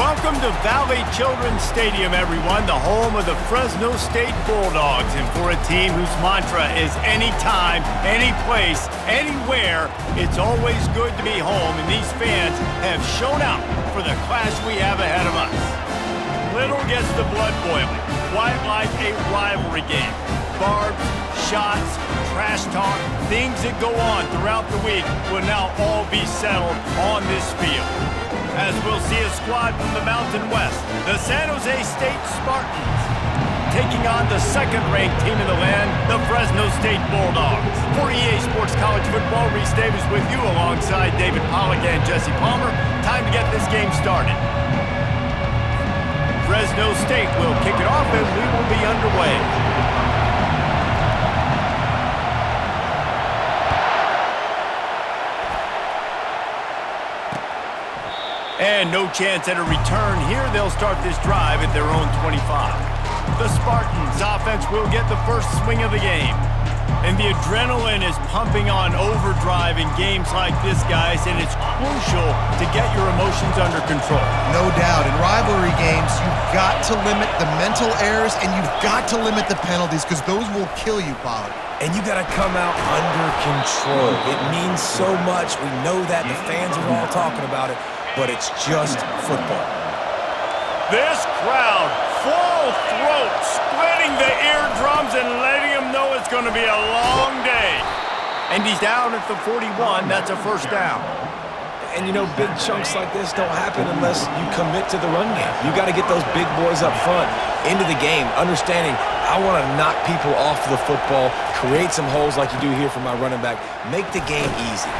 Welcome to Valley Children's Stadium, everyone, the home of the Fresno State Bulldogs. And for a team whose mantra is anytime, any place, anywhere, it's always good to be home, and these fans have shown out for the clash we have ahead of us. Little gets the blood boiling, quite like a rivalry game. Barbs, shots, trash talk, things that go on throughout the week will now all be settled on this field. As we'll see a squad from the Mountain West, the San Jose State Spartans, taking on the second-ranked team in the land, the Fresno State Bulldogs. For EA Sports College Football, Reese Davis with you alongside David Pollack and Jesse Palmer. Time to get this game started. Fresno State will kick it off and we will be underway. And no chance at a return here. They'll start this drive at their own 25. The Spartans offense will get the first swing of the game. And the adrenaline is pumping on overdrive in games like this, guys, and it's crucial to get your emotions under control. No doubt. In rivalry games, you've got to limit the mental errors and you've got to limit the penalties because those will kill you, Pollard. And you got to come out under control. It means so much. We know that. The fans are all talking about it. But it's just football. This crowd, full throat, splitting the eardrums and letting them know it's going to be a long day. And he's down at the 41. That's a first down. And, you know, big chunks like this don't happen unless you commit to the run game. You got to get those big boys up front into the game, understanding I want to knock people off the football, create some holes like you do here for my running back, make the game easy.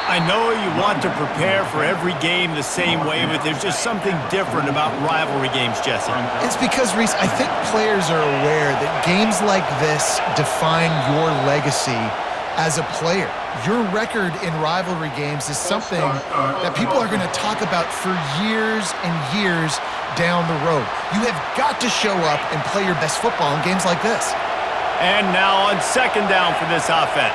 I know you want to prepare for every game the same way, but there's just something different about rivalry games, Jesse. It's because, Reese, I think players are aware that games like this define your legacy as a player. Your record in rivalry games is something that people are going to talk about for years and years down the road. You have got to show up and play your best football in games like this. And now on second down for this offense.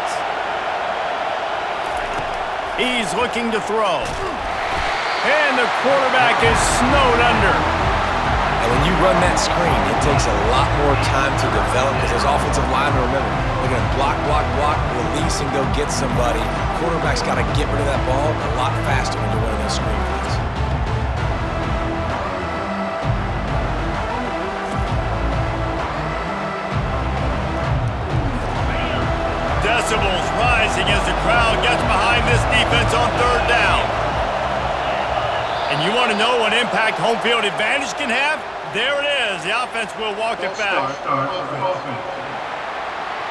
He's looking to throw. And the quarterback is snowed under. And when you run that screen, it takes a lot more time to develop because those offensive linemen, remember, they're going to block, release, and go get somebody. Quarterback's got to get rid of that ball a lot faster when you're running that screen plays. Decibels rising as the crowd gets behind this defense on third down. And you want to know what impact home field advantage can have? There it is. The offense will walk it back.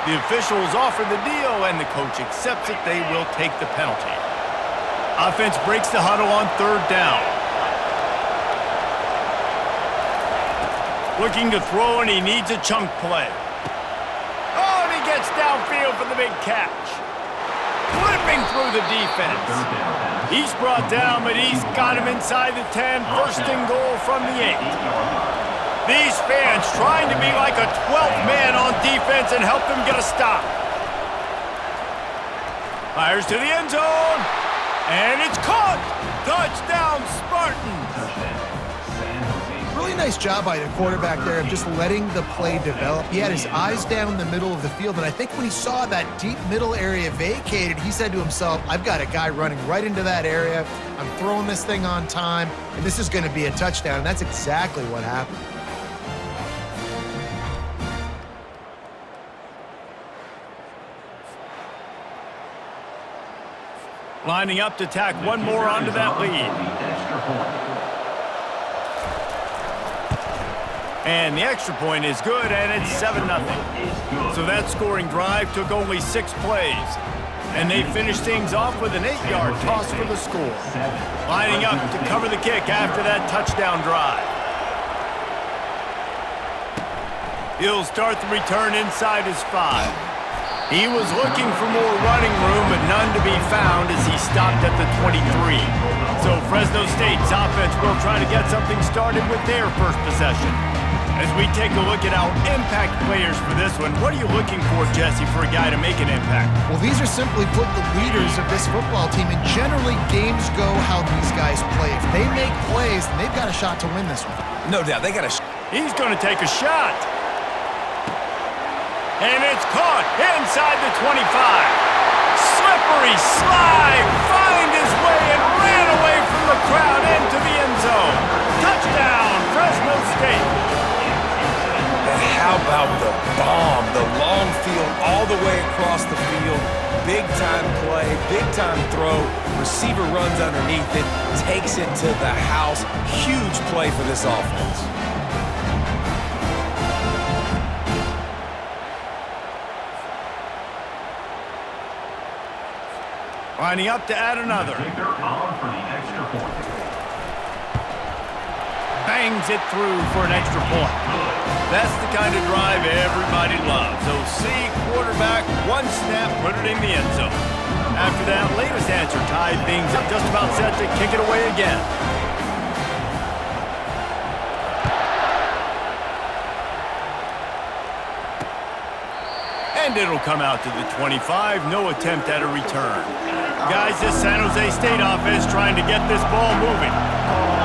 The officials offer the deal, and the coach accepts it. They will take the penalty. Offense breaks the huddle on third down. Looking to throw, and he needs a chunk play. Gets downfield for the big catch. Flipping through the defense. He's brought down, but he's got him inside the 10. First and goal from the 8. These fans trying to be like a 12th man on defense and help them get a stop. Fires to the end zone. And it's caught. Touchdown, Spartans. Really nice job by the quarterback there of just letting the play develop. He had his eyes down the middle of the field, and I think when he saw that deep middle area vacated, he said to himself, I've got a guy running right into that area. I'm throwing this thing on time, and this is going to be a touchdown, and that's exactly what happened. Lining up to tack one more onto that lead. And the extra point is good, and it's 7-0. So that scoring drive took only 6 plays. And they finished things off with an 8-yard toss for the score. Lining up to cover the kick after that touchdown drive. He'll start the return inside his 5. He was looking for more running room, but none to be found as he stopped at the 23. So Fresno State's offense will try to get something started with their first possession. As we take a look at our impact players for this one, what are you looking for, Jesse, for a guy to make an impact? Well, these are simply put the leaders of this football team, and generally games go how these guys play. If they make plays, then they've got a shot to win this one. No doubt, they got a He's going to take a shot. And it's caught inside the 25. Slippery slide, find his way and ran away from the crowd into the end zone. Touchdown, Fresno State. And how about the bomb, the long field all the way across the field. Big-time play, big-time throw. Receiver runs underneath it, takes it to the house. Huge play for this offense. Lining up to add another. Bangs it through for an extra point. That's the kind of drive everybody loves. OC quarterback, one snap, put it in the end zone. After that latest answer tied things up, just about set to kick it away again. And it'll come out to the 25. No attempt at a return. Guys, this San Jose State offense trying to get this ball moving.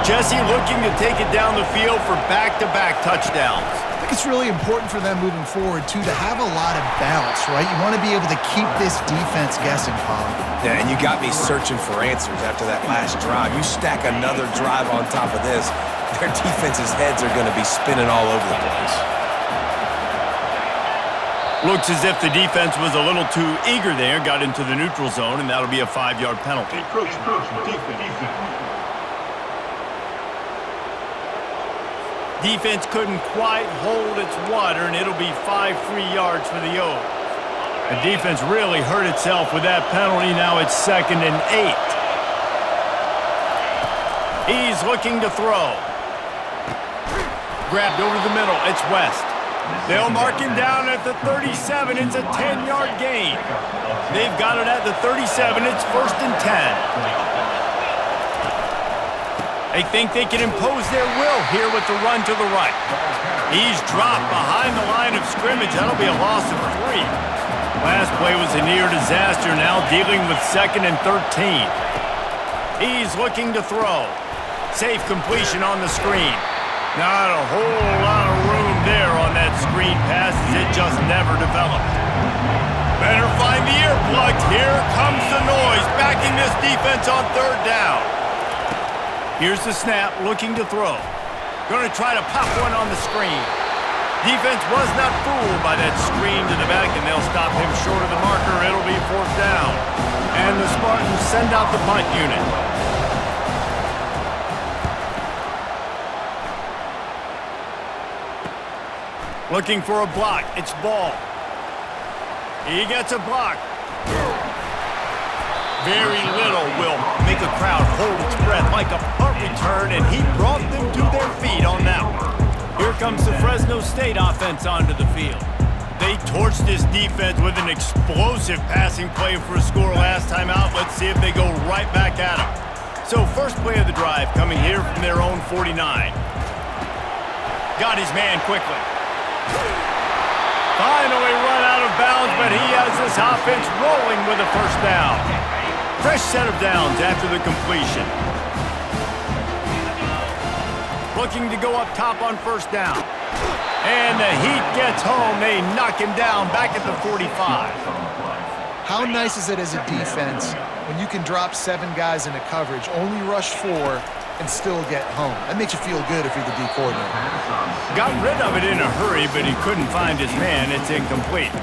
Jesse looking to take it down the field for back-to-back touchdowns. I think it's really important for them moving forward, too, to have a lot of bounce, right? You want to be able to keep this defense guessing, Paul. Yeah, and you got me searching for answers after that last drive. You stack another drive on top of this, their defense's heads are going to be spinning all over the place. Looks as if the defense was a little too eager there, got into the neutral zone, and that'll be a 5-yard penalty. Defense couldn't quite hold its water, and it'll be 5 free yards for the O's. The defense really hurt itself with that penalty. Now it's 2nd and 8. He's looking to throw. Grabbed over the middle. It's West. They'll mark him down at the 37. It's a 10-yard gain. They've got it at the 37. It's 1st and 10. They think they can impose their will here with the run to the right. He's dropped behind the line of scrimmage. That'll be a loss of 3. Last play was a near disaster. Now dealing with 2nd and 13. He's looking to throw. Safe completion on the screen. Not a whole lot of room there on that screen pass as it just never developed. Better find the earplugs. Here comes the noise, backing this defense on 3rd down. Here's the snap, looking to throw. Going to try to pop one on the screen. Defense was not fooled by that screen to the back, and they'll stop him short of the marker. It'll be 4th down. And the Spartans send out the punt unit. Looking for a block. It's Ball. He gets a block. Very little will make a crowd hold its breath like a punt return, and he brought them to their feet on that one. Here comes the Fresno State offense onto the field. They torched this defense with an explosive passing play for a score last time out. Let's see if they go right back at him. So first play of the drive coming here from their own 49. Got his man quickly. Finally run out of bounds, but he has this offense rolling with a 1st down. Fresh set of downs after the completion. Looking to go up top on 1st down. And the Heat gets home. They knock him down back at the 45. How nice is it as a defense when you can drop 7 guys into coverage, only rush 4, and still get home? That makes you feel good if you're the D coordinator. Got rid of it in a hurry, but he couldn't find his man. It's incomplete.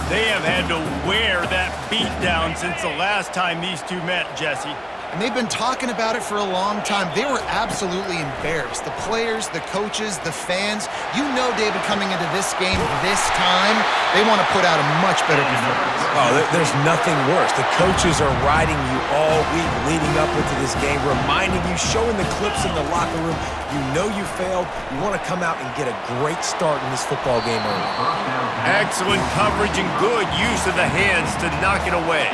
They have had to wear that beat down since the last time these two met, Jesse. And they've been talking about it for a long time. They were absolutely embarrassed. The players, the coaches, the fans. You know, David, coming into this game this time, they want to put out a much better performance. Oh, there's nothing worse. The coaches are riding you all week leading up into this game, reminding you, showing the clips in the locker room. You know you failed. You want to come out and get a great start in this football game early. Excellent coverage and good use of the hands to knock it away.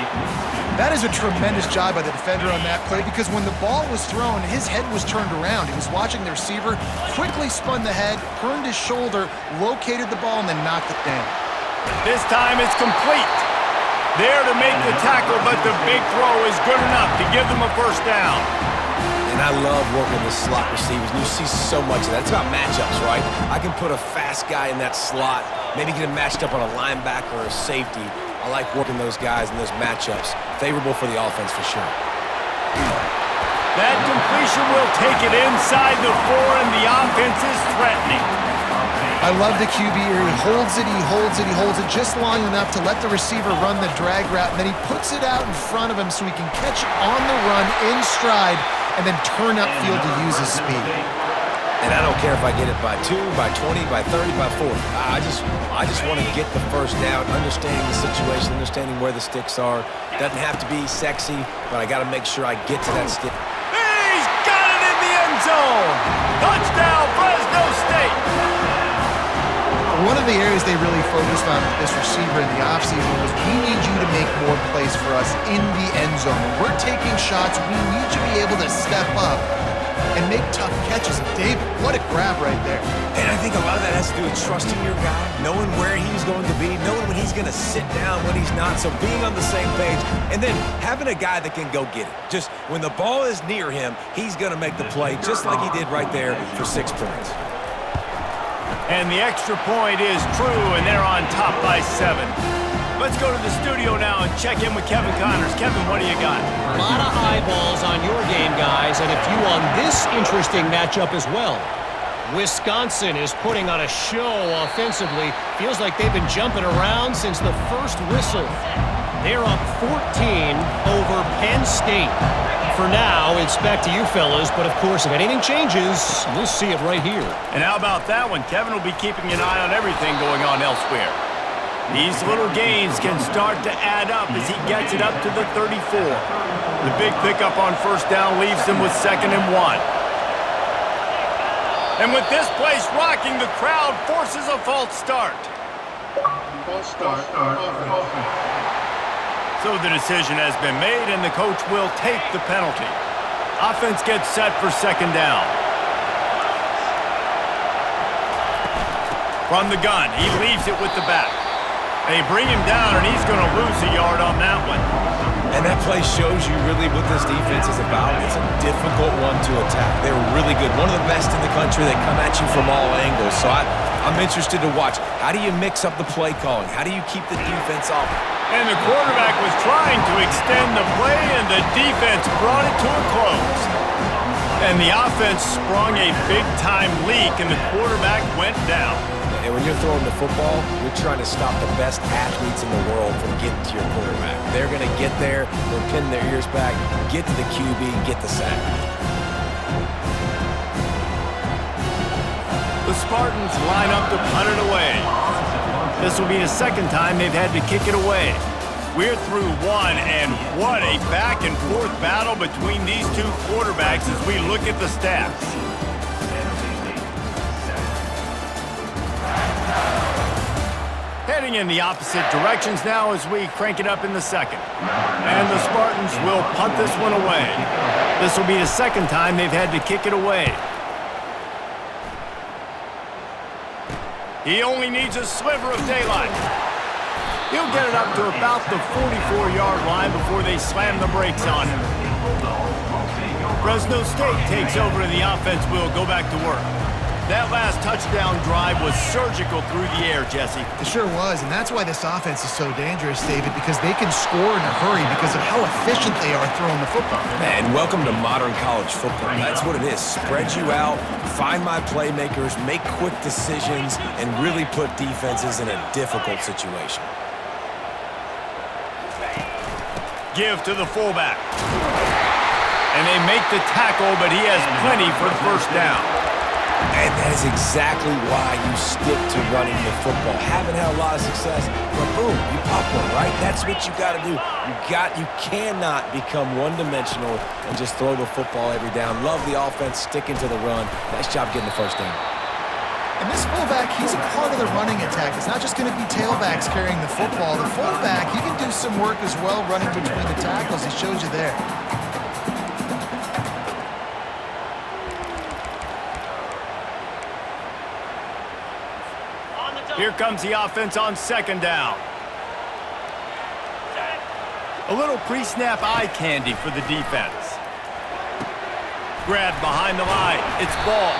That is a tremendous job by the defender on that play because when the ball was thrown, his head was turned around. He was watching the receiver, quickly spun the head, turned his shoulder, located the ball, and then knocked it down. This time it's complete. There to make the tackle, but the big throw is good enough to give them a first down. And I love working the slot receivers. And you see so much of that. It's about matchups, right? I can put a fast guy in that slot, maybe get him matched up on a linebacker or a safety. I like working those guys in those matchups. Favorable for the offense for sure. That completion will take it inside the 4, and the offense is threatening. I love the QB here. He holds it, he holds it, he holds it just long enough to let the receiver run the drag route, and then he puts it out in front of him so he can catch it on the run in stride and then turn upfield to use his speed. And I don't care if I get it by 2, by 20, by 30, by 40. I just want to get the first down, understanding the situation, understanding where the sticks are. Doesn't have to be sexy, but I got to make sure I get to that stick. He's got it in the end zone. Touchdown, Fresno State. One of the areas they really focused on with this receiver in the offseason was we need you to make more plays for us in the end zone. When we're taking shots, we need you to be able to step up and make tough catches. David, what a grab right there. And I think a lot of that has to do with trusting your guy, knowing where he's going to be, knowing when he's going to sit down, when he's not, so being on the same page, and then having a guy that can go get it. Just when the ball is near him, he's going to make the play just like he did right there for 6 points. And the extra point is true, and they're on top by 7. Let's go to the studio now and check in with Kevin Connors. Kevin, what do you got? A lot of eyeballs on your game, guys, and a few on this interesting matchup as well. Wisconsin is putting on a show offensively. Feels like they've been jumping around since the first whistle. They're up 14 over Penn State. For now, it's back to you fellas, but of course, if anything changes, we'll see it right here. And how about that one? Kevin will be keeping an eye on everything going on elsewhere. These little gains can start to add up as he gets it up to the 34. The big pickup on first down leaves them with 2nd and 1. And with this place rocking, the crowd forces a false start. False start. So the decision has been made, and the coach will take the penalty. Offense gets set for 2nd down. From the gun, he leaves it with the back. They bring him down, and he's going to lose a yard on that one. And that play shows you really what this defense is about. It's a difficult one to attack. They're really good. One of the best in the country. They come at you from all angles. So I'm interested to watch. How do you mix up the play calling? How do you keep the defense off? And the quarterback was trying to extend the play, and the defense brought it to a close. And the offense sprung a big-time leak, and the quarterback went down. And when you're throwing the football, you're trying to stop the best athletes in the world from getting to your quarterback. They're going to get there, they'll pin their ears back, get to the QB, get the sack. The Spartans line up to punt it away. This will be the 2nd time they've had to kick it away. We're through 1, and what a back-and-forth battle between these two quarterbacks as we look at the stats. Heading in the opposite directions now as we crank it up in the 2nd. And the Spartans will punt this one away. This will be the 2nd time they've had to kick it away. He only needs a sliver of daylight. He'll get it up to about the 44-yard line before they slam the brakes on him. Fresno State takes over and the offense will go back to work. That last touchdown drive was surgical through the air, Jesse. It sure was, and that's why this offense is so dangerous, David, because they can score in a hurry because of how efficient they are throwing the football. Man, welcome to modern college football. That's what it is. Spread you out, find my playmakers, make quick decisions, and really put defenses in a difficult situation. Give to the fullback. And they make the tackle, but he has plenty for the first down. And that is exactly why you stick to running the football. Haven't had a lot of success, but boom, you pop one, right? That's what you got to do. You cannot become one-dimensional and just throw the football every down. Love the offense, sticking to the run. Nice job getting the first down. And this fullback, he's a part of the running attack. It's not just going to be tailbacks carrying the football. The fullback, he can do some work as well running between the tackles. He showed you there. Here comes the offense on second down. A little pre-snap eye candy for the defense. Grabbed behind the line. It's ball.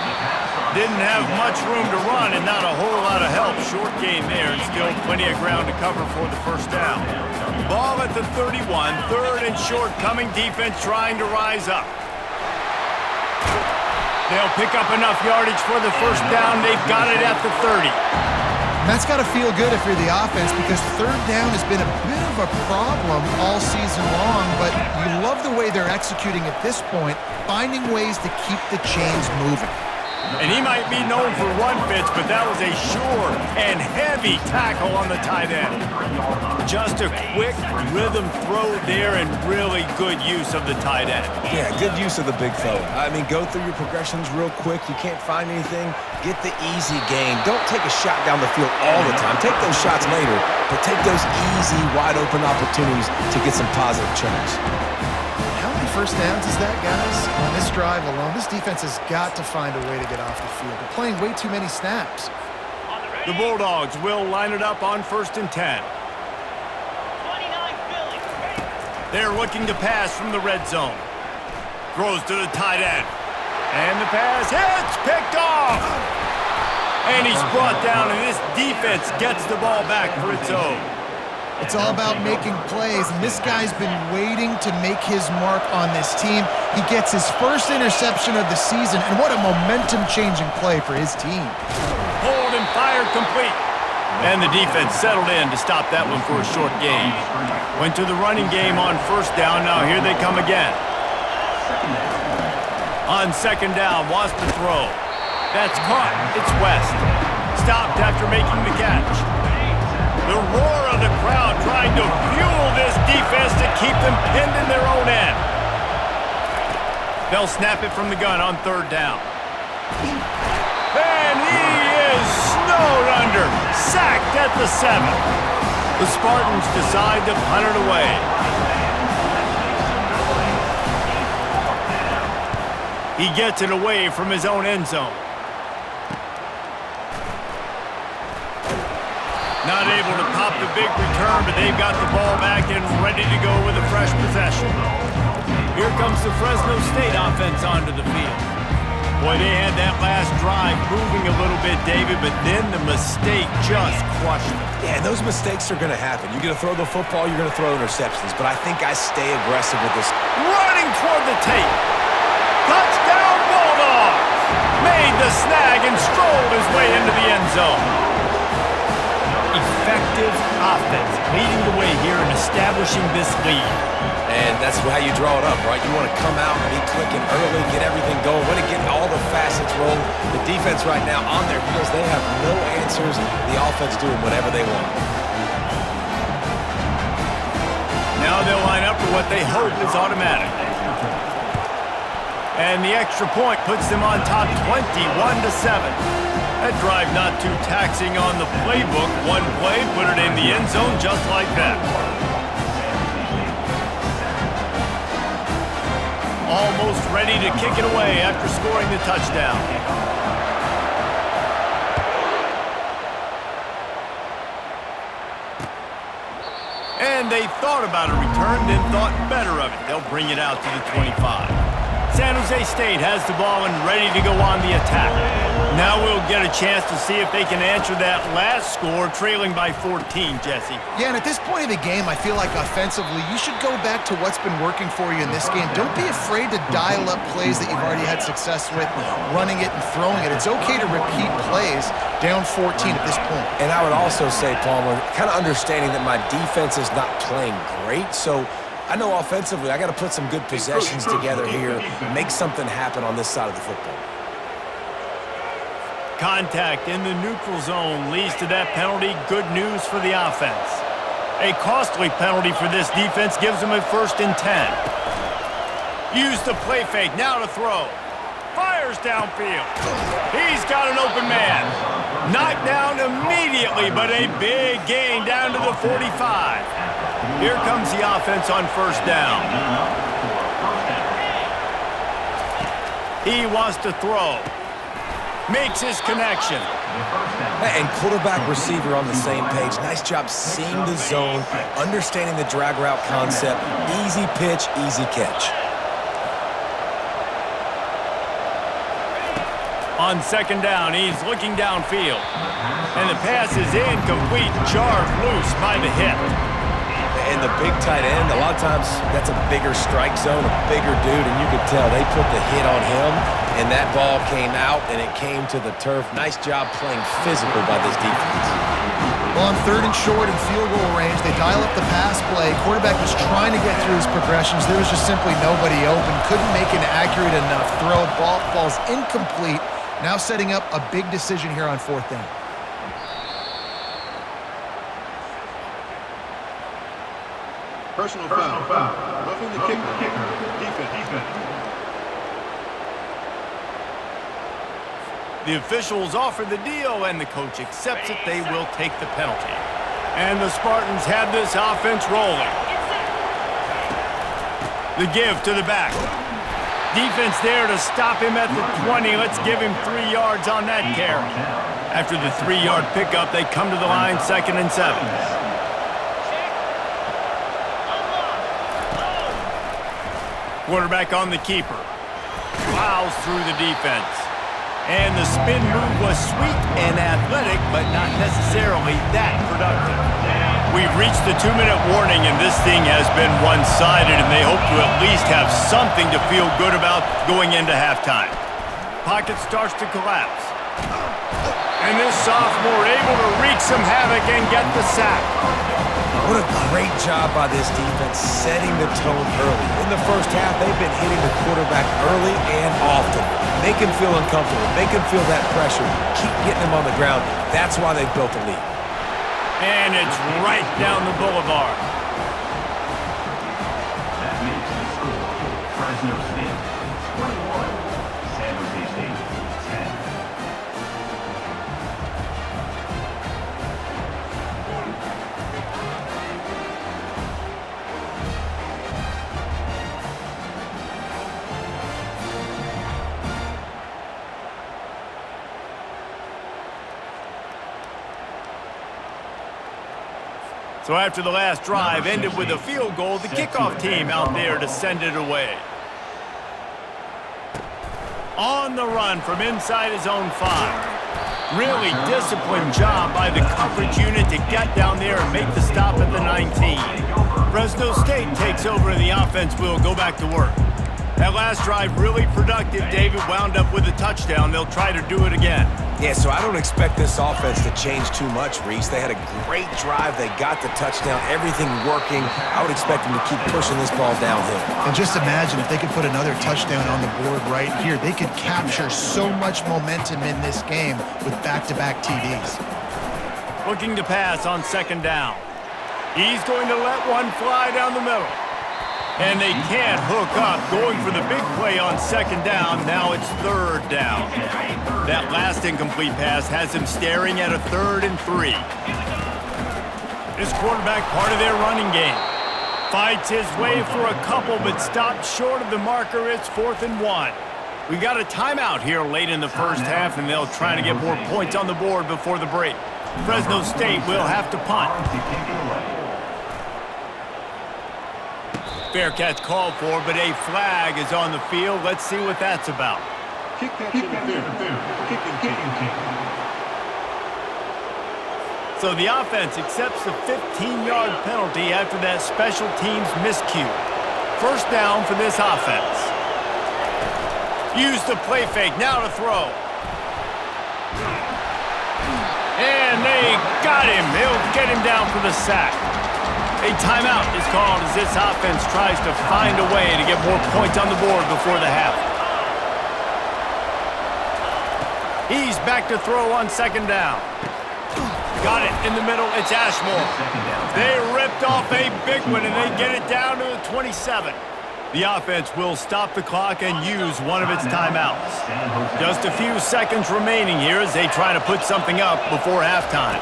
Didn't have much room to run and not a whole lot of help. Short gain there and still plenty of ground to cover for the first down. Ball at the 31. Third and short coming. Defense trying to rise up. They'll pick up enough yardage for the first down. They've got it at the 30. That's got to feel good if you're the offense because third down has been a bit of a problem all season long, but you love the way they're executing at this point, finding ways to keep the chains moving. And he might be known for run fits, but that was a sure and heavy tackle on the tight end. Just a quick rhythm throw there and really good use of the tight end. Yeah, good use of the big fella. I mean, go through your progressions real quick. You can't find anything. Get the easy gain. Don't take a shot down the field all the time. Take those shots later, but take those easy, wide-open opportunities to get some positive chunks. How many first downs is that, guys? On this drive alone, this defense has got to find a way to get off the field. They're playing way too many snaps. The Bulldogs will line it up on 1st and 10. They're looking to pass from the red zone. Throws to the tight end. And the pass hits, picked off. And he's brought down, and this defense gets the ball back for its own. It's all about making plays, and this guy's been waiting to make his mark on this team. He gets his first interception of the season, and what a momentum-changing play for his team. Hold and fired complete. And the defense settled in to stop that one for a short gain. Went to the running game on first down. Now here they come again. On second down, wants to throw. That's caught. It's West. Stopped after making the catch. The roar of the crowd trying to fuel this defense to keep them pinned in their own end. They'll snap it from the gun on third down. And he is snowed under. Sacked at the 7. The Spartans decide to punt it away. He gets it away from his own end zone. Not able to pop the big return, but they've got the ball back and ready to go with a fresh possession. Here comes the Fresno State offense onto the field. Boy, they had that last drive moving a little bit, David, but then the mistake just crushed them. Yeah, those mistakes are going to happen. You're going to throw the football, you're going to throw interceptions, but I think I stay aggressive with this. Running toward the tape. Touchdown, Bulldogs! Made the snag and strolled his way into the end zone. Effective offense, leading the way here and establishing this lead. And that's how you draw it up, right? You want to come out and be clicking early, get everything going, want to get all the facets rolling. The defense right now on their heels, they have no answers. The offense doing whatever they want. Now they'll line up for what they hope is automatic. And the extra point puts them on top 21-7. That drive not too taxing on the playbook. One play, put it in the end zone just like that. Almost ready to kick it away after scoring the touchdown. And they thought about a return, then thought better of it. They'll bring it out to the 25. San Jose State has the ball and ready to go on the attack. Now we'll get a chance to see if they can answer that last score, trailing by 14, Jesse. Yeah, and at this point of the game, I feel like offensively, you should go back to what's been working for you in this game. Don't be afraid to dial up plays that you've already had success with, running it and throwing it. It's okay to repeat plays down 14 at this point. And I would also say, Palmer, kind of understanding that my defense is not playing great, so I know offensively I got to put some good possessions together here, make something happen on this side of the football. Contact in the neutral zone leads to that penalty. Good news for the offense. A costly penalty for this defense gives them a 1st and 10. Use the play fake, now to throw. Fires downfield. He's got an open man. Knocked down immediately, but a big gain down to the 45. Here comes the offense on first down. He wants to throw. Makes his connection. And quarterback receiver on the same page. Nice job seeing the zone, understanding the drag route concept. Easy pitch, easy catch. On second down, he's looking downfield. And the pass is incomplete, jarred loose by the hip. And the big tight end, a lot of times that's a bigger strike zone, a bigger dude, and you could tell they put the hit on him, and that ball came out, and it came to the turf. Nice job playing physical by this defense. Well, on third and short and field goal range, they dial up the pass play. Quarterback was trying to get through his progressions. There was just simply nobody open. Couldn't make an accurate enough throw. Ball falls incomplete. Now setting up a big decision here on fourth down. Personal foul. Roughing the kicker. Defense. The officials offer the deal, and the coach accepts it. They will take the penalty. And the Spartans have this offense rolling. The give to the back. Defense there to stop him at the 20. Let's give him 3 yards on that carry. After the 3-yard pickup, they come to the line, 2nd and 7. Quarterback on the keeper. Plows through the defense. And the spin move was sweet and athletic, but not necessarily that productive. We've reached the 2-minute warning, and this thing has been one-sided, and they hope to at least have something to feel good about going into halftime. Pocket starts to collapse. And this sophomore able to wreak some havoc and get the sack. What a great job by this defense setting the tone early. In the first half, they've been hitting the quarterback early and often. Make him feel uncomfortable. Make him feel that pressure. Keep getting him on the ground. That's why they've built a lead. And it's right down the boulevard. That makes the score Fresno State 21, San Jose State 10. So after the last drive ended with a field goal, the kickoff team out there to send it away. On the run from inside his own 5. Really disciplined job by the coverage unit to get down there and make the stop at the 19. Fresno State takes over and the offense will go back to work. That last drive really productive. David wound up with a touchdown. They'll try to do it again. Yeah, so I don't expect this offense to change too much, Reese. They had a great drive. They got the touchdown, everything working. I would expect them to keep pushing this ball downhill. And just imagine if they could put another touchdown on the board right here. They could capture so much momentum in this game with back-to-back TDs. Looking to pass on second down. He's going to let one fly down the middle. And they can't hook up, going for the big play on second down. Now it's third down. That last incomplete pass has him staring at a 3rd and 3. This quarterback part of their running game. Fights his way for a couple, but stopped short of the marker. It's 4th and 1. We got a timeout here late in the first half, and they'll try to get more points on the board before the break. Fresno State will have to punt. Fair catch called for, but a flag is on the field. Let's see what that's about. Kick catch interference. Kicking. So the offense accepts the 15-yard penalty after that special teams miscue. First down for this offense. Use the play fake, now to throw. And they got him. They'll get him down for the sack. A timeout is called as this offense tries to find a way to get more points on the board before the half. He's back to throw on second down. Got it in the middle. It's Ashmore. They ripped off a big one, and they get it down to the 27. The offense will stop the clock and use one of its timeouts. Just a few seconds remaining here as they try to put something up before halftime.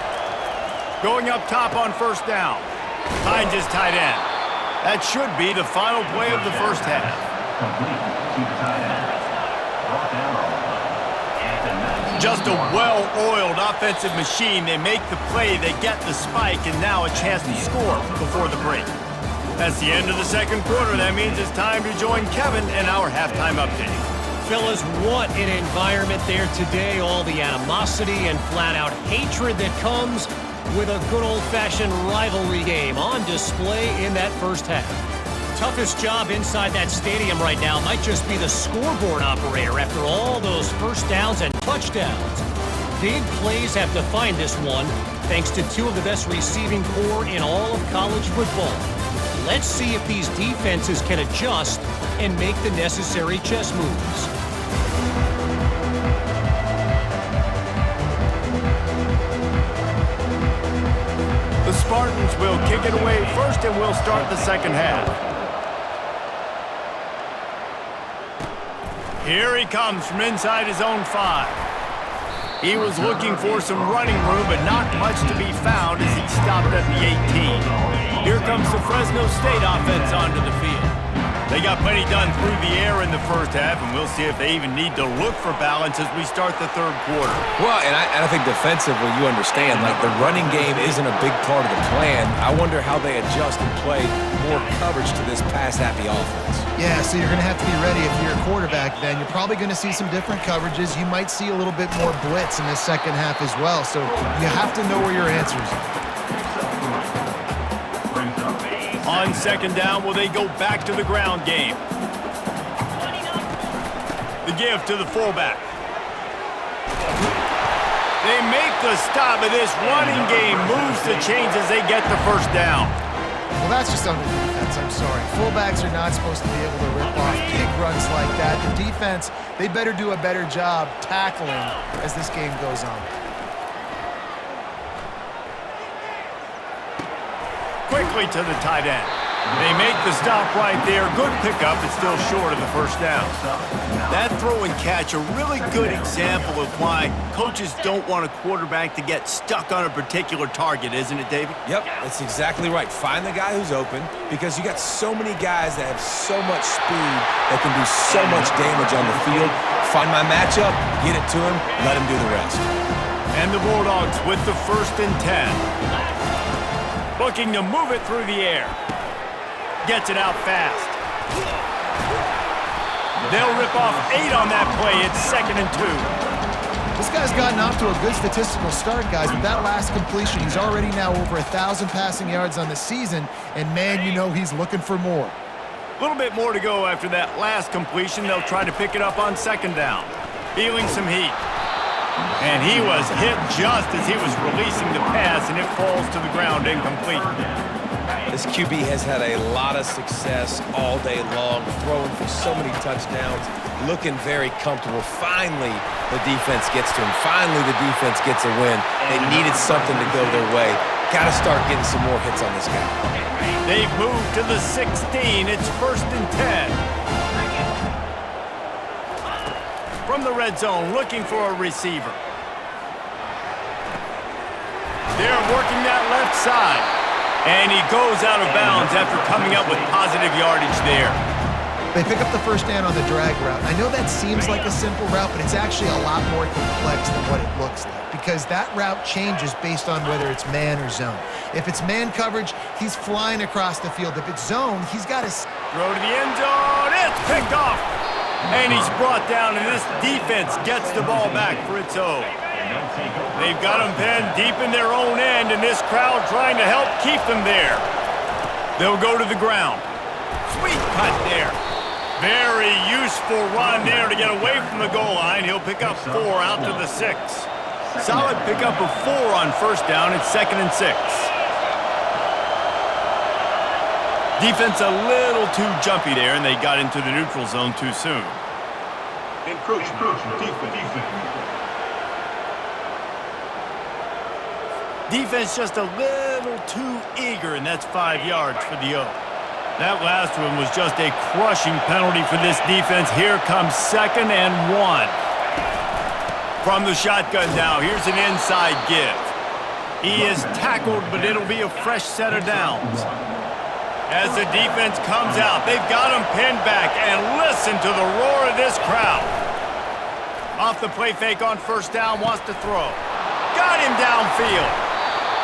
Going up top on first down. Finds his tight end. That should be the final play of the first half. Just a well-oiled offensive machine. They make the play, they get the spike, and now a chance to score before the break. That's the end of the second quarter. That means it's time to join Kevin in our halftime update. Fellas, what an environment there today. All the animosity and flat-out hatred that comes with a good old-fashioned rivalry game on display in that first half. Toughest job inside that stadium right now might just be the scoreboard operator after all those first downs and touchdowns. Big plays have defined this one, thanks to two of the best receiving corps in all of college football. Let's see if these defenses can adjust and make the necessary chess moves. The Spartans will kick it away first, and we'll start the second half. Here he comes from inside his own 5. He was looking for some running room, but not much to be found as he stopped at the 18. Here comes the Fresno State offense onto the field. They got plenty done through the air in the first half, and we'll see if they even need to look for balance as we start the third quarter. Well, and I think defensively, you understand, like the running game isn't a big part of the plan. I wonder how they adjust and play more coverage to this pass-happy offense. Yeah, so you're going to have to be ready if you're a quarterback then. You're probably going to see some different coverages. You might see a little bit more blitz in the second half as well. So you have to know where your answers are. On second down, will they go back to the ground game? The give to the fullback. They make the stop, but this running game moves the chains as they get the first down. Well, that's just under defense. I'm sorry. Fullbacks are not supposed to be able to rip off big runs like that. The defense, they better do a better job tackling as this game goes on. Quickly to the tight end. They make the stop right there. Good pickup, but still short of the first down. That throw and catch, a really good example of why coaches don't want a quarterback to get stuck on a particular target, isn't it, David? Yep, that's exactly right. Find the guy who's open because you got so many guys that have so much speed that can do so much damage on the field. Find my matchup, get it to him, let him do the rest. And the Bulldogs with the 1st and 10. Looking to move it through the air. Gets it out fast. They'll rip off 8 on that play. It's 2nd and 2. This guy's gotten off to a good statistical start, guys. With that last completion, he's already now over 1,000 passing yards on the season. And, man, you know he's looking for more. A little bit more to go after that last completion. They'll try to pick it up on second down. Feeling some heat. And he was hit just as he was releasing the pass, and it falls to the ground incomplete. This QB has had a lot of success all day long, throwing for so many touchdowns, looking very comfortable. Finally, the defense gets to him. Finally, the defense gets a win. They needed something to go their way. Got to start getting some more hits on this guy. They've moved to the 16. It's 1st and 10. From the red zone, looking for a receiver. They're working that left side. And he goes out of bounds after coming up with positive yardage there. They pick up the first down on the drag route. I know that seems like a simple route, but it's actually a lot more complex than what it looks like because that route changes based on whether it's man or zone. If it's man coverage, he's flying across the field. If it's zone, he's got to throw to the end zone. It's picked off. And he's brought down, and this defense gets the ball back for its own. They've got them pinned deep in their own end, and this crowd trying to help keep them there. They'll go to the ground. Sweet cut there. Very useful run there to get away from the goal line. He'll pick up 4 out to the 6. Solid pickup of 4 on first down. It's 2nd and 6. Defense a little too jumpy there, and they got into the neutral zone too soon. Encroachment, defense. Defense just a little too eager, and that's 5 yards for the O. That last one was just a crushing penalty for this defense. Here comes 2nd and 1. From the shotgun now, here's an inside give. He is tackled, but it'll be a fresh set of downs. As the defense comes out, they've got him pinned back, and listen to the roar of this crowd. Off the play fake on 1st down, wants to throw. Got him downfield.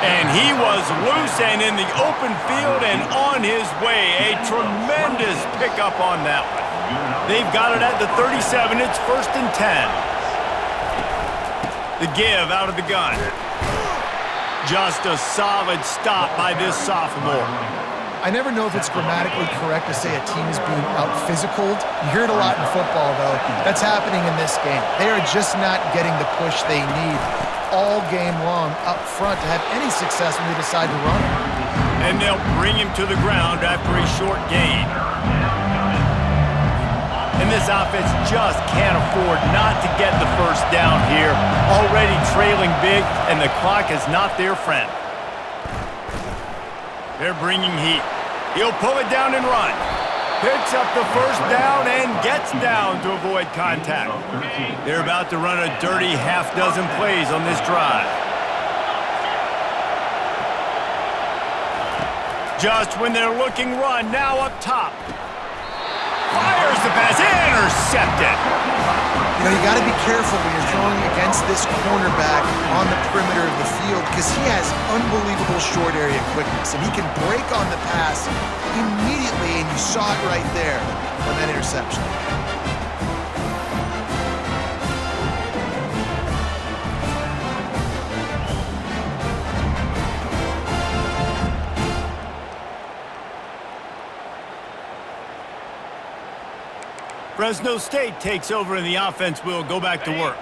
And he was loose and in the open field and on his way. A tremendous pickup on that one. They've got it at the 37. It's 1st and 10. The give out of the gun. Just a solid stop by this sophomore. I never know if it's grammatically correct to say a team is being out-physicaled. You hear it a lot in football, though. That's happening in this game. They are just not getting the push they need all game long up front to have any success when they decide to run it. And they'll bring him to the ground after a short gain. And this offense just can't afford not to get the 1st down here. Already trailing big, and the clock is not their friend. They're bringing heat. He'll pull it down and run. Picks up the 1st down and gets down to avoid contact. They're about to run a dirty half-dozen plays on this drive. Just when they're looking run, now up top. Fires the pass, intercepted. You know, you got to be careful when you're throwing against this cornerback on the perimeter of the field because he has unbelievable short area quickness, and he can break on the pass immediately, and you saw it right there on that interception. Fresno State takes over and the offense will go back to work.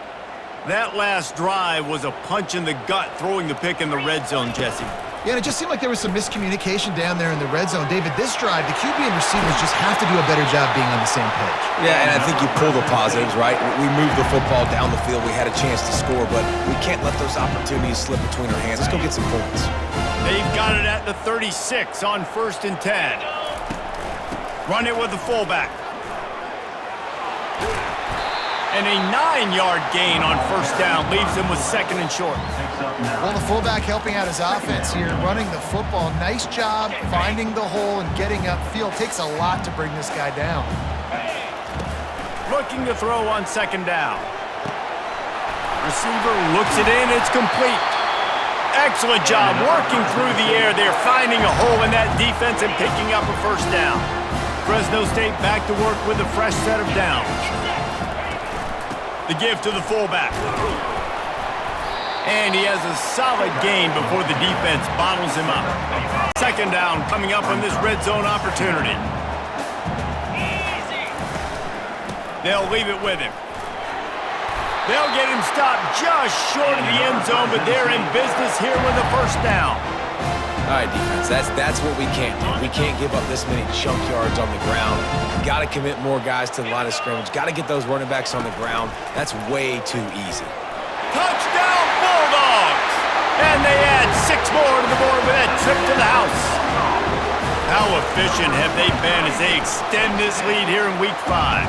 That last drive was a punch in the gut, throwing the pick in the red zone, Jesse. Yeah, and it just seemed like there was some miscommunication down there in the red zone. David, this drive, the QB and receivers just have to do a better job being on the same page. Yeah, and I think you pull the positives, right? We moved the football down the field. We had a chance to score, but we can't let those opportunities slip between our hands. Let's go get some points. They've got it at the 36 on 1st and 10. Run it with the fullback. And a 9-yard gain on 1st down leaves him with 2nd and short. Well, the fullback helping out his offense here, running the football. Nice job finding the hole and getting upfield. Takes a lot to bring this guy down. Looking to throw on 2nd down. Receiver looks it in. It's complete. Excellent job working through the air there, finding a hole in that defense and picking up a 1st down. Fresno State back to work with a fresh set of downs. The give to the fullback. And he has a solid gain before the defense bottles him up. 2nd down coming up on this red zone opportunity. They'll leave it with him. They'll get him stopped just short of the end zone, but they're in business here with a 1st down. All right, defense, that's what we can't do. We can't give up this many chunk yards on the ground. Got to commit more guys to the line of scrimmage. Got to get those running backs on the ground. That's way too easy. Touchdown, Bulldogs! And they add 6 more to the board with that trip to the house. How efficient have they been as they extend this lead here in Week 5?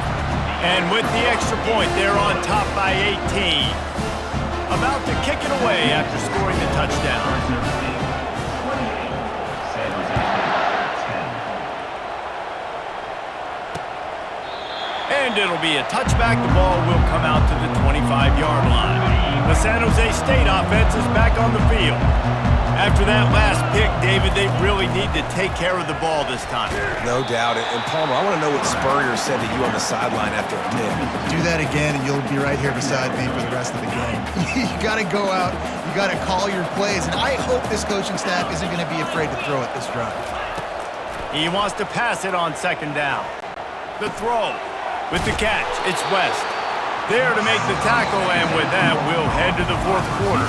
And with the extra point, they're on top by 18. About to kick it away after scoring the touchdown. And it'll be a touchback. The ball will come out to the 25-yard line. The San Jose State offense is back on the field. After that last pick, David, they really need to take care of the ball this time. No doubt. And Palmer, I want to know what Spurrier said to you on the sideline after a pick. Do that again, and you'll be right here beside me for the rest of the game. You got to go out. You got to call your plays. And I hope this coaching staff isn't going to be afraid to throw it this drive. He wants to pass it on 2nd down. The throw. With the catch, it's West. There to make the tackle, and with that, we'll head to the 4th quarter.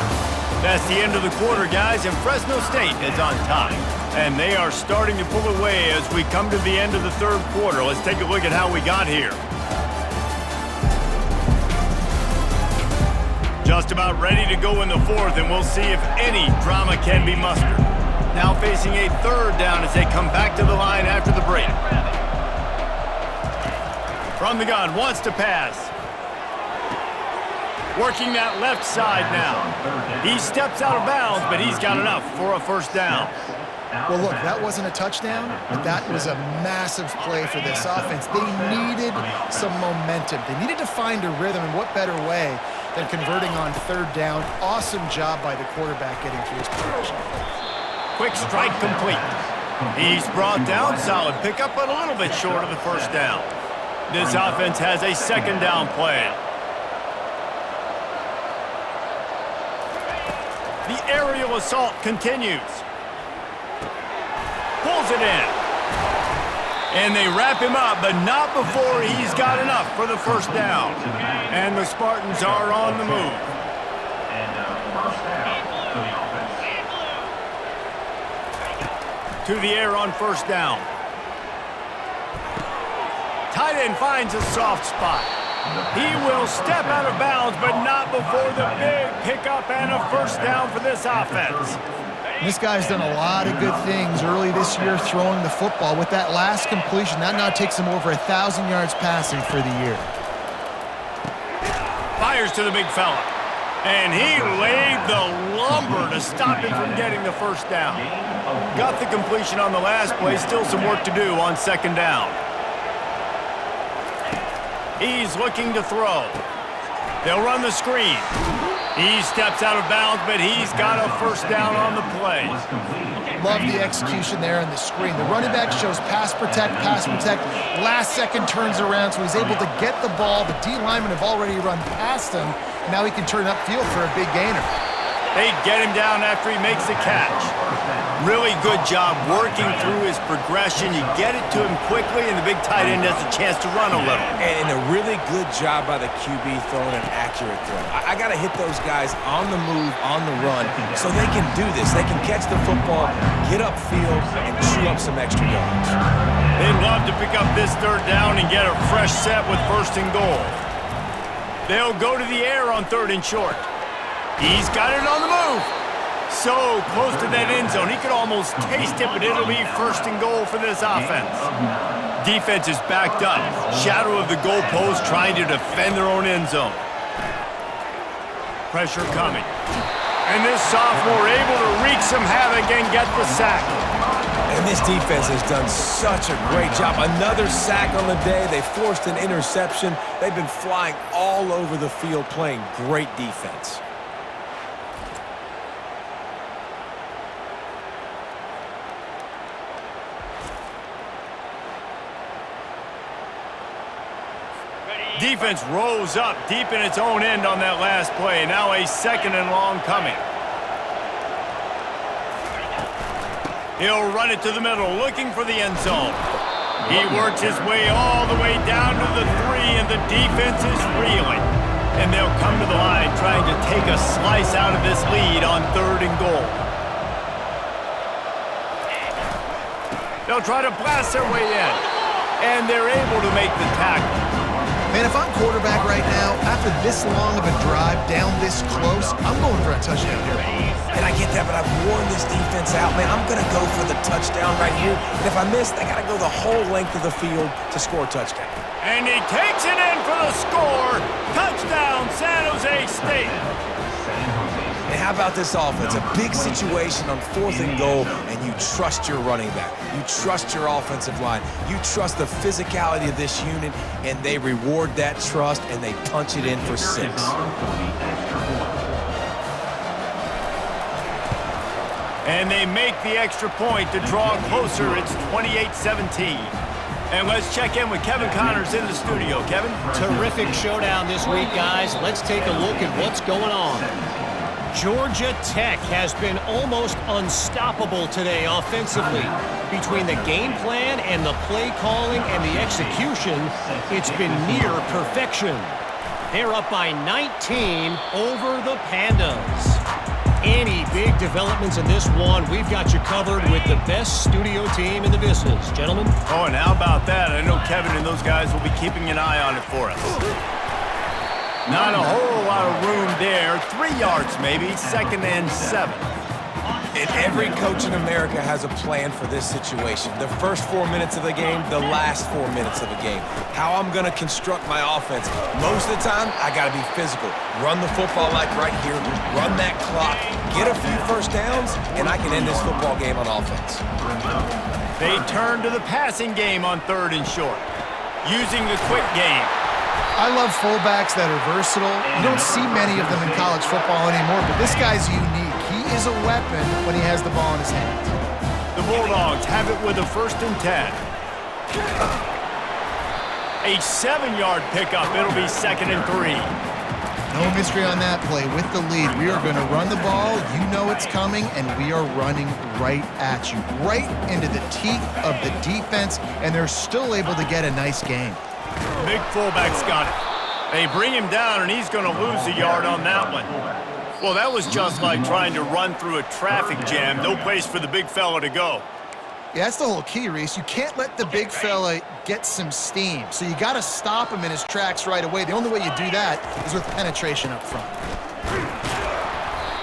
That's the end of the quarter, guys, and Fresno State is on top. And they are starting to pull away as we come to the end of the 3rd quarter. Let's take a look at how we got here. Just about ready to go in the 4th, and we'll see if any drama can be mustered. Now facing a third down as they come back to the line after the break. From the gun, wants to pass. Working that left side now. He steps out of bounds, but he's got enough for a first down. Well, look, that wasn't a touchdown, but that was a massive play for this offense. They needed some momentum. They needed to find a rhythm, and what better way than converting on third down. Awesome job by the quarterback getting through his progression. Quick strike complete. He's brought down, solid pickup, but a little bit short of the first down. This offense has a second down play. The aerial assault continues. Pulls it in. And they wrap him up, but not before he's got enough for the first down. And the Spartans are on the move. And first down for the offense. To the air on first down. Tight end finds a soft spot. He will step out of bounds, but not before the big pickup and a first down for this offense. This guy's done a lot of good things early this year throwing the football. With that last completion, that now takes him over 1,000 yards passing for the year. Fires to the big fella. And he laid the lumber to stop him from getting the first down. Got the completion on the last play. Still some work to do on second down. He's looking to throw. They'll run the screen. He steps out of bounds, but he's got a first down on the play. Love the execution there on the screen. The running back shows pass protect, last second turns around, so he's able to get the ball. The D linemen have already run past him. Now he can turn upfield for a big gainer. They get him down after he makes the catch. Really good job working through his progression. You get it to him quickly, and the big tight end has a chance to run a little. And a really good job by the QB throwing an accurate throw. I got to hit those guys on the move, on the run, so they can do this. They can catch the football, get upfield, and chew up some extra yards. They'd love to pick up this third down and get a fresh set with first and goal. They'll go to the air on third and short. He's got it on the move. So close to that end zone. He could almost taste it, but it'll be first and goal for this offense. Defense is backed up. Shadow of the goalpost trying to defend their own end zone. Pressure coming. And this sophomore able to wreak some havoc and get the sack. And this defense has done such a great job. Another sack on the day. They forced an interception. They've been flying all over the field playing great defense. Defense rose up deep in its own end on that last play. Now a second and long coming. He'll run it to the middle, looking for the end zone. He works his way all the way down to the 3, and the defense is reeling. And they'll come to the line trying to take a slice out of this lead on third and goal. They'll try to blast their way in, and they're able to make the tackle. Man, if I'm quarterback right now, after this long of a drive down this close, I'm going for a touchdown here. And I get that, but I've worn this defense out, man. I'm going to go for the touchdown right here. And if I miss, I got to go the whole length of the field to score a touchdown. And he takes it in for the score. Touchdown, San Jose State. And how about this offense? A big situation on fourth and goal, and you trust your running back. You trust your offensive line. You trust the physicality of this unit, and they reward that trust, and they punch it in for 6. And they make the extra point to draw closer. It's 28-17. And let's check in with Kevin Connors in the studio. Kevin? Terrific showdown this week, guys. Let's take a look at what's going on. Georgia Tech has been almost unstoppable today offensively. Between the game plan and the play calling and the execution, it's been near perfection. They're up by 19 over the Pandas. Any big developments in this one, we've got you covered with the best studio team in the business. Gentlemen? Oh, and how about that? I know Kevin and those guys will be keeping an eye on it for us. Not a whole lot of room there. 3 yards maybe, second and 7. And every coach in America has a plan for this situation. The first 4 minutes of the game, the last 4 minutes of the game. How I'm going to construct my offense. Most of the time, I got to be physical. Run the football like right here. Run that clock. Get a few first downs, and I can end this football game on offense. They turn to the passing game on 3rd and short, using the quick game. I love fullbacks that are versatile. You don't see many of them in college football anymore, but this guy's unique. He is a weapon when he has the ball in his hands. The Bulldogs have it with a 1st and 10. A 7-yard pickup. It'll be 2nd and 3. No mystery on that play. With the lead, we are going to run the ball. You know it's coming, and we are running right at you, right into the teeth of the defense, and they're still able to get a nice gain. Big fullback's got it. They bring him down, and he's going to lose a yard on that one. Well, that was just like trying to run through a traffic jam. No place for the big fella to go. Yeah, that's the whole key, Reese. You can't let the big fella get some steam. So you got to stop him in his tracks right away. The only way you do that is with penetration up front.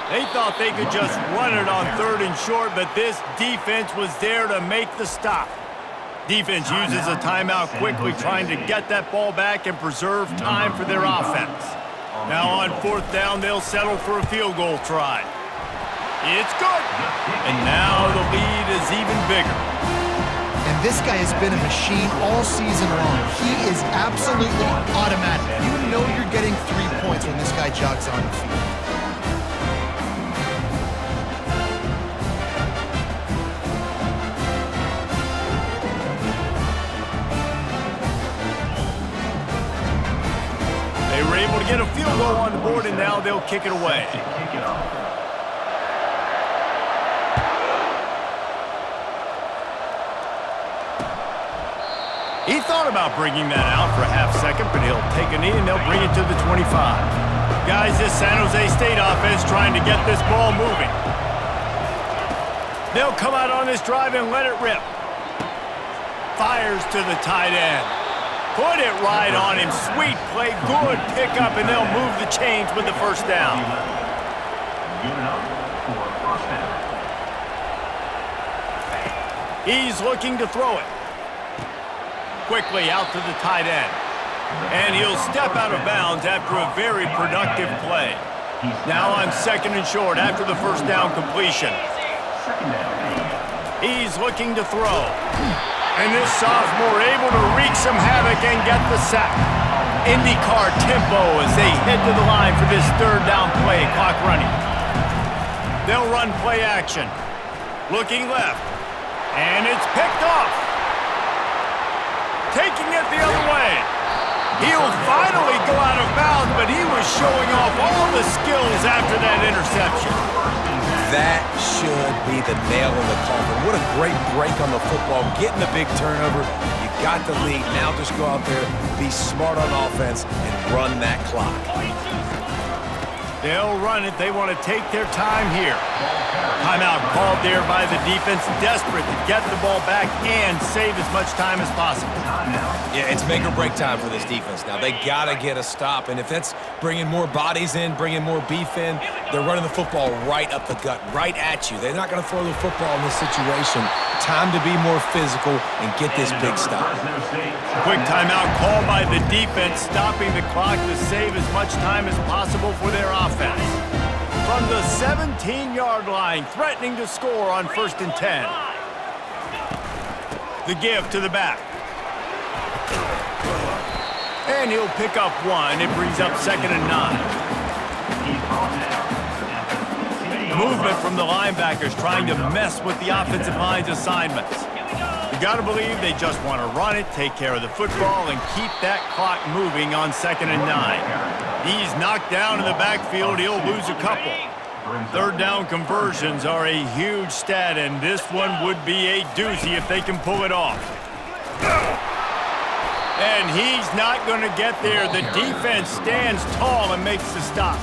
They thought they could just run it on 3rd and short, but this defense was there to make the stop. Defense uses a timeout quickly, trying to get that ball back and preserve time for their offense. Now on 4th down, they'll settle for a field goal try. It's good. And now the lead is even bigger. And this guy has been a machine all season long. He is absolutely automatic. You know you're getting 3 points when this guy jogs on the field. They were able to get a field goal on the board, and now they'll kick it away. He thought about bringing that out for a half second, but he'll take a knee, and they'll bring it to the 25. Guys, this San Jose State offense trying to get this ball moving. They'll come out on this drive and let it rip. Fires to the tight end. Put it right on him. Sweet play, good pickup, and they'll move the chains with the 1st down. He's looking to throw it. Quickly out to the tight end. And he'll step out of bounds after a very productive play. Now on 2nd and short after the 1st down completion. He's looking to throw. And this sophomore able to wreak some havoc and get the sack. IndyCar tempo as they head to the line for this 3rd down play, clock running. They'll run play action. Looking left. And it's picked off. Taking it the other way. He'll finally go out of bounds, but he was showing off all the skills after that interception. That should be the nail in the coffin. What a great break on the football. Getting the big turnover. You got the lead. Now just go out there, be smart on offense, and run that clock. They'll run it. They want to take their time here. Timeout called there by the defense, desperate to get the ball back and save as much time as possible. Yeah, it's make or break time for this defense now. They got to get a stop, and if that's bringing more bodies in, bringing more beef in, they're running the football right up the gut, right at you. They're not going to throw the football in this situation. Time to be more physical and get this big stop. Quick timeout called by the defense, stopping the clock to save as much time as possible for their offense. From the 17-yard line, threatening to score on 1st and 10. The give to the back. And he'll pick up 1. It brings up 2nd and 9. Movement from the linebackers trying to mess with the offensive line's assignments. You got to believe they just want to run it, take care of the football, and keep that clock moving on 2nd and 9. He's knocked down in the backfield. He'll lose a couple. 3rd down conversions are a huge stat, and this one would be a doozy if they can pull it off. And he's not going to get there. The defense stands tall and makes the stop.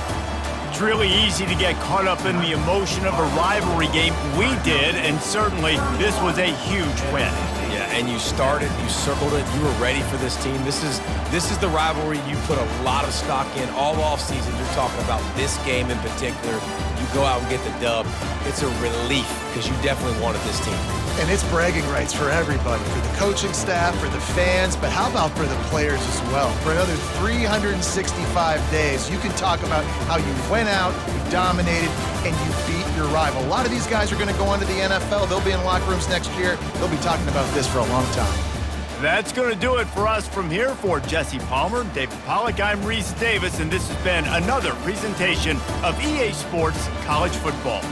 It's really easy to get caught up in the emotion of a rivalry game. We did, and certainly this was a huge win. Yeah, and you started, you circled it, you were ready for this team. This is the rivalry you put a lot of stock in all offseason. You're talking about this game in particular. You you go out and get the dub, it's a relief because you definitely wanted this team. And it's bragging rights for everybody, for the coaching staff, for the fans, but how about for the players as well? For another 365 days, you can talk about how you went out, you dominated, and you beat your rival. A lot of these guys are going to go on to the NFL. They'll be in locker rooms next year. They'll be talking about this for a long time. That's going to do it for us from here. For Jesse Palmer, David Pollack, I'm Reese Davis, and this has been another presentation of EA Sports College Football.